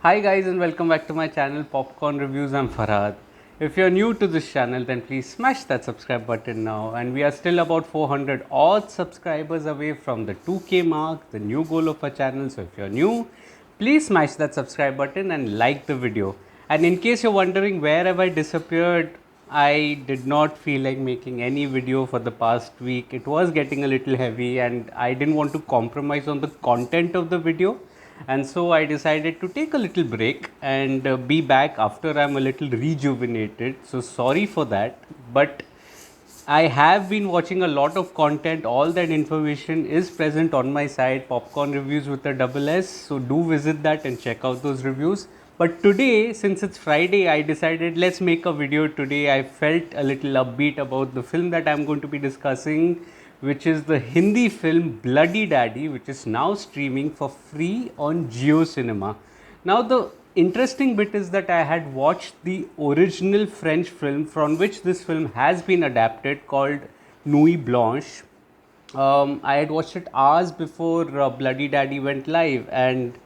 Hi guys and welcome back to my channel Popcorn Reviews. I'm Farhad. If you're new to this channel then please smash that subscribe button now, and we are still about 400 odd subscribers away from the 2k mark, the new goal of our channel. So if you're new, please smash that subscribe button and like the video. And in case you're wondering where have I disappeared, I did not feel like making any video for the past week. It was getting a little heavy and I didn't want to compromise on the content of the video, and so I decided to take a little break and be back after I'm a little rejuvenated. So sorry for that, but I have been watching a lot of content. All that information is present on my site, Popcorn Reviews with a double S. So do visit that and check out those reviews. But today, since it's Friday, I decided let's make a video today. I felt a little upbeat about the film that I'm going to be discussing, which is the Hindi film Bloody Daddy, which is now streaming for free on Jio Cinema. Now, the interesting bit is that I had watched the original French film from which this film has been adapted, called Nuit Blanche. I had watched it hours before Bloody Daddy went live, and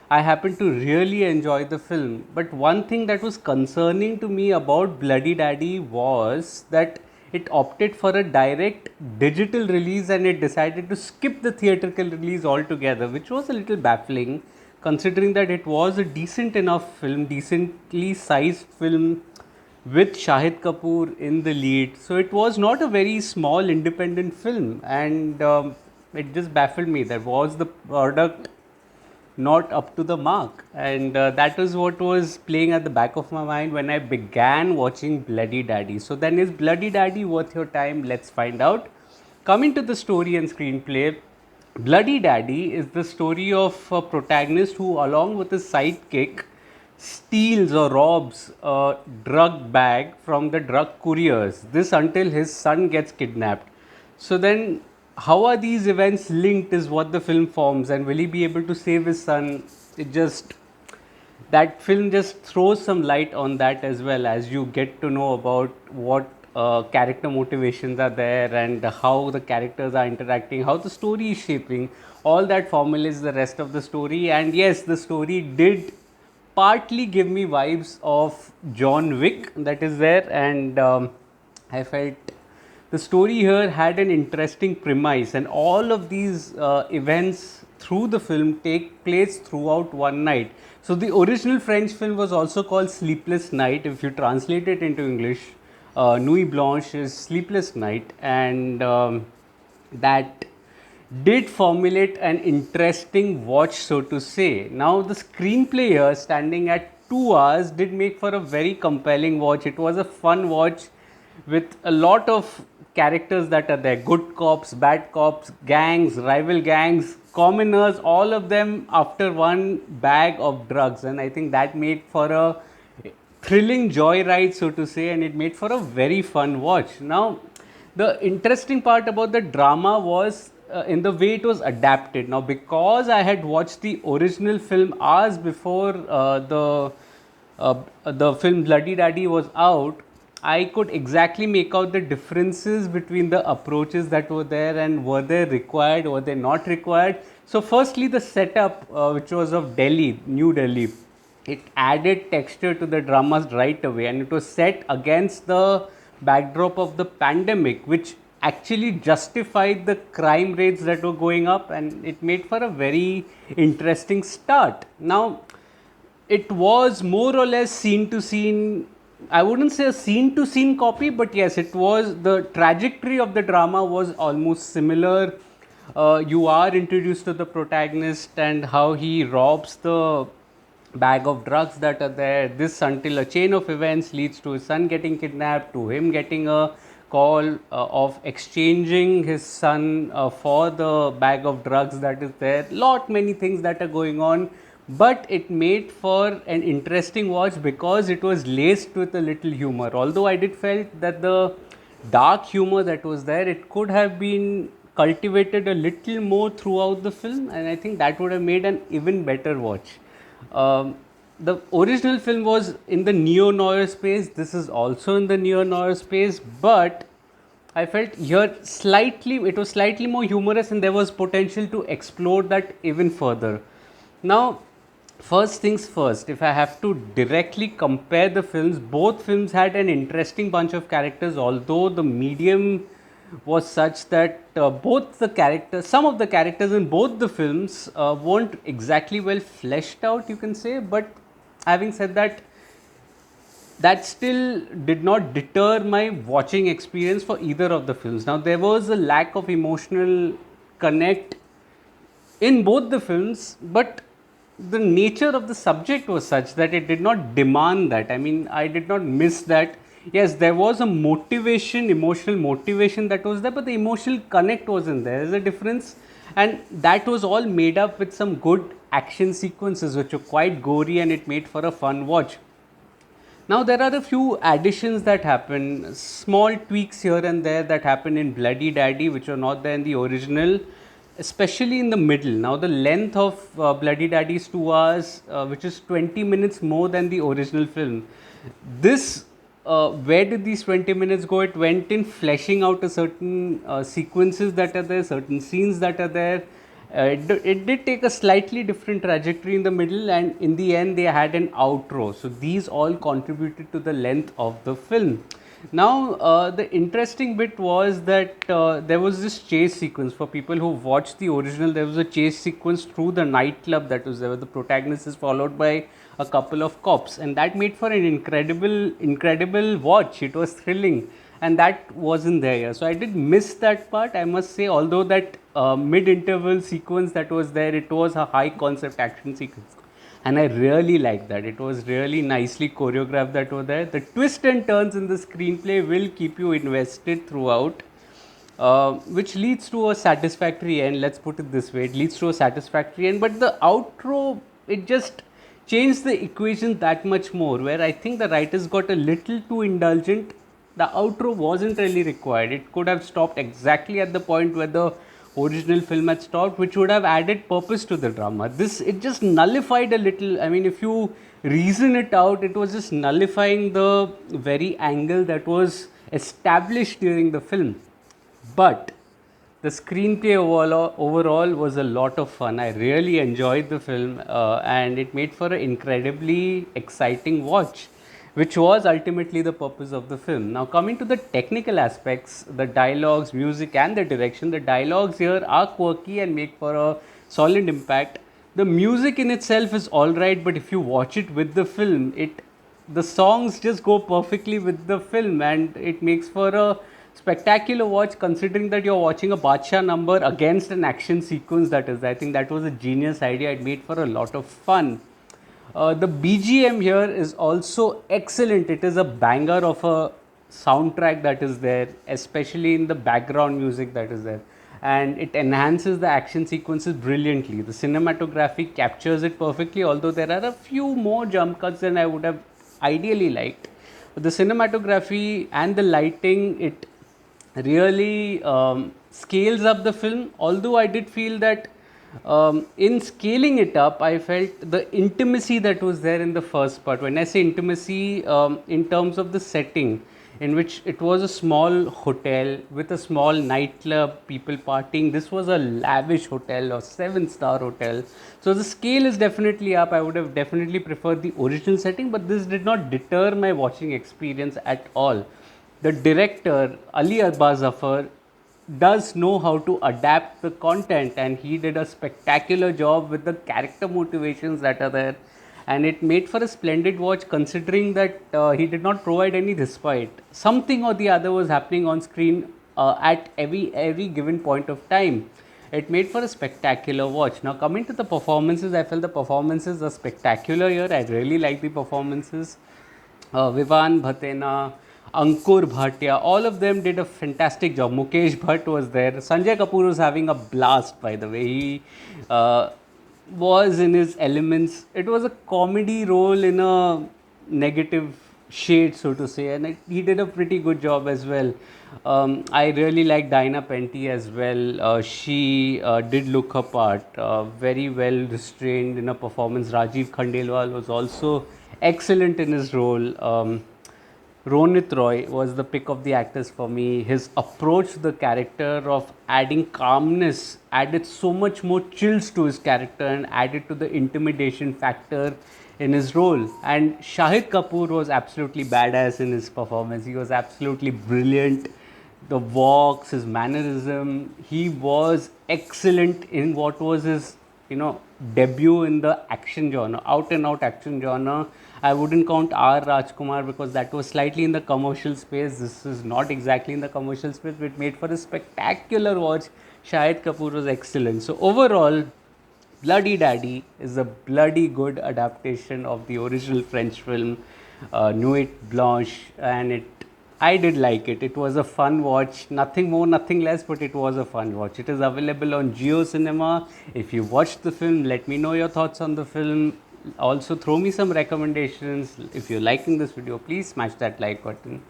I happened to really enjoy the film. But one thing that was concerning to me about Bloody Daddy was that it opted for a direct digital release and it decided to skip the theatrical release altogether, which was a little baffling considering that it was a decent enough film, decently sized film with Shahid Kapoor in the lead. So it was not a very small independent film, and it just baffled me. That was the product not up to the mark, and that is what was playing at the back of my mind when I began watching Bloody Daddy. So then, is Bloody Daddy worth your time? Let's find out. Coming to the story and screenplay, Bloody Daddy is the story of a protagonist who, along with his sidekick, steals or robs a drug bag from the drug couriers. This until his son gets kidnapped. So then, how are these events linked is what the film forms, and will he be able to save his son? It just, that film just throws some light on that, as well as you get to know about what character motivations are there and how the characters are interacting, how the story is shaping. All that formulates the rest of the story. And yes, the story did partly give me vibes of John Wick, that is there, and I felt the story here had an interesting premise, and all of these events through the film take place throughout one night. So the original French film was also called Sleepless Night. If you translate it into English, Nuit Blanche is Sleepless Night, and that did formulate an interesting watch, so to say. Now, the screenplay here, standing at 2 hours, did make for a very compelling watch. It was a fun watch with a lot of characters that are there: good cops, bad cops, gangs, rival gangs, commoners, all of them after one bag of drugs. And I think that made for a thrilling joyride, so to say, and it made for a very fun watch. Now, the interesting part about the drama was in the way it was adapted. Now, because I had watched the original film hours before the film Bloody Daddy was out, I could exactly make out the differences between the approaches that were there, and were they required, were they not required. So, firstly, the setup, which was of Delhi, New Delhi, it added texture to the dramas right away, and it was set against the backdrop of the pandemic, which actually justified the crime rates that were going up, and it made for a very interesting start. Now, it was more or less scene to scene. I wouldn't say a scene to scene copy, but yes, it was, the trajectory of the drama was almost similar. You are introduced to the protagonist and how he robs the bag of drugs that are there. This until a chain of events leads to his son getting kidnapped, to him getting a call of exchanging his son for the bag of drugs that is there. Lot many things that are going on, but it made for an interesting watch because it was laced with a little humor. Although I did felt that the dark humor that was there, it could have been cultivated a little more throughout the film, and I think that would have made an even better watch. Um, the original film was in the neo noir space. This is also in the neo noir space, but I felt here it was slightly more humorous, and there was potential to explore that even further. Now, First things first, if I have to directly compare the films, both films had an interesting bunch of characters, although the medium was such that both the characters, some of the characters in both the films weren't exactly well fleshed out, you can say. But having said that, that still did not deter my watching experience for either of the films. Now, there was a lack of emotional connect in both the films, but the nature of the subject was such that it did not demand that. I mean, I did not miss that. Yes, there was a motivation, emotional motivation that was there, but the emotional connect wasn't there. There's a difference, and that was all made up with some good action sequences which were quite gory, and it made for a fun watch. Now there are a few additions that happen, small tweaks here and there that happen in Bloody Daddy, which are not there in the original, especially in the middle. Now the length of Bloody Daddy is 2 hours, which is 20 minutes more than the original film. This, where did these 20 minutes go? It went in fleshing out a certain sequences that are there, certain scenes that are there. It did take a slightly different trajectory in the middle, and in the end they had an outro, so these all contributed to the length of the film. Now the interesting bit was that there was this chase sequence. For people who watched the original, there was a chase sequence through the nightclub that was there, where the protagonist is followed by a couple of cops, and that made for an incredible watch. It was thrilling, and that wasn't there here. So I did miss that part, I must say. Although that mid-interval sequence that was there, it was a high-concept action sequence, and I really liked that. It was really nicely choreographed that was there. The twists and turns in the screenplay will keep you invested throughout, which leads to a satisfactory end. Let's put it this way: it leads to a satisfactory end, but the outro, it just changed the equation that much more. Where I think the writers got a little too indulgent. The outro wasn't really required. It could have stopped exactly at the point where the original film had stopped, which would have added purpose to the drama. This, it just nullified a little. I mean, if you reason it out, it was just nullifying the very angle that was established during the film. But the screenplay overall was a lot of fun. I really enjoyed the film, and it made for an incredibly exciting watch, which was ultimately the purpose of the film. Now, coming to the technical aspects, the dialogues, music, and the direction, the dialogues here are quirky and make for a solid impact. The music in itself is alright, but if you watch it with the film, the songs just go perfectly with the film, and it makes for a spectacular watch, considering that you're watching a Badsha number against an action sequence. That is, I think that was a genius idea. It made for a lot of fun. The BGM here is also excellent. It is a banger of a soundtrack that is there, especially in the background music that is there, and it enhances the action sequences brilliantly. The cinematography captures it perfectly, although there are a few more jump cuts than I would have ideally liked. But the cinematography and the lighting, it really scales up the film. Although I did feel that in scaling it up, I felt the intimacy that was there in the first part. When I say intimacy, in terms of the setting, in which it was a small hotel with a small nightclub, people partying. This was a lavish hotel or 7-star hotel. So the scale is definitely up. I would have definitely preferred the original setting, but this did not deter my watching experience at all. The director, Ali Abbas Zafar, does know how to adapt the content, and he did a spectacular job with the character motivations that are there, and it made for a splendid watch, considering that he did not provide any respite. Something or the other was happening on screen at every given point of time. It made for a spectacular watch. Now, coming to the performances, I felt the performances are spectacular here. I really like the performances. Vivan Bhatena, Ankur Bhatia, all of them did a fantastic job. Mukesh Bhatt was there. Sanjay Kapoor was having a blast, by the way. He was in his elements. It was a comedy role in a negative shade, so to say, and he did a pretty good job as well. I really like Dinah Penty as well. She did look her part, very well restrained in her performance. Rajiv Khandelwal was also excellent in his role. Ronit Roy was the pick of the actors for me. His approach to the character of adding calmness added so much more chills to his character and added to the intimidation factor in his role. And Shahid Kapoor was absolutely badass in his performance. He was absolutely brilliant. The walks, his mannerism, he was excellent in what was his, debut in the action genre, out and out action genre. I wouldn't count R. Rajkumar because that was slightly in the commercial space. This is not exactly in the commercial space, but it made for a spectacular watch. Shahid Kapoor was excellent. So overall, Bloody Daddy is a bloody good adaptation of the original French film Nuit Blanche, and I did like it. It was a fun watch, nothing more, nothing less, but it was a fun watch. It is available on Jio Cinema. If you watched the film, let me know your thoughts on the film. Also, throw me some recommendations. If you're liking this video, please smash that like button.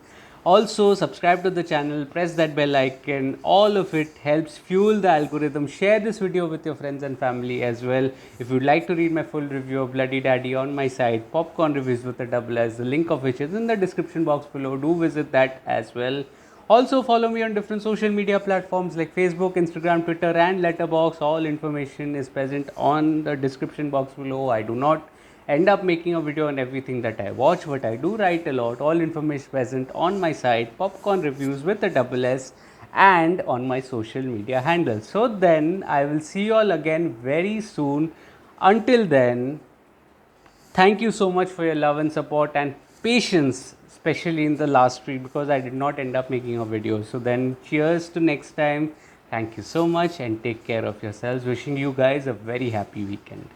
Also, subscribe to the channel, press that bell icon. All of it helps fuel the algorithm. Share this video with your friends and family as well. If you'd like to read my full review of Bloody Daddy on my site, Popcorn Reviews with a double S, the link of which is in the description box below, do visit that as well. Also, follow me on different social media platforms like Facebook, Instagram, Twitter, and Letterboxd. All information is present on the description box below. I do not end up making a video on everything that I watch, but I do write a lot. All information present on my site, Popcorn Reviews with a double S, and on my social media handles. So then I will see you all again very soon. Until then, thank you so much for your love and support and patience, especially in the last week because I did not end up making a video. So then cheers to next time. Thank you so much and take care of yourselves. Wishing you guys a very happy weekend.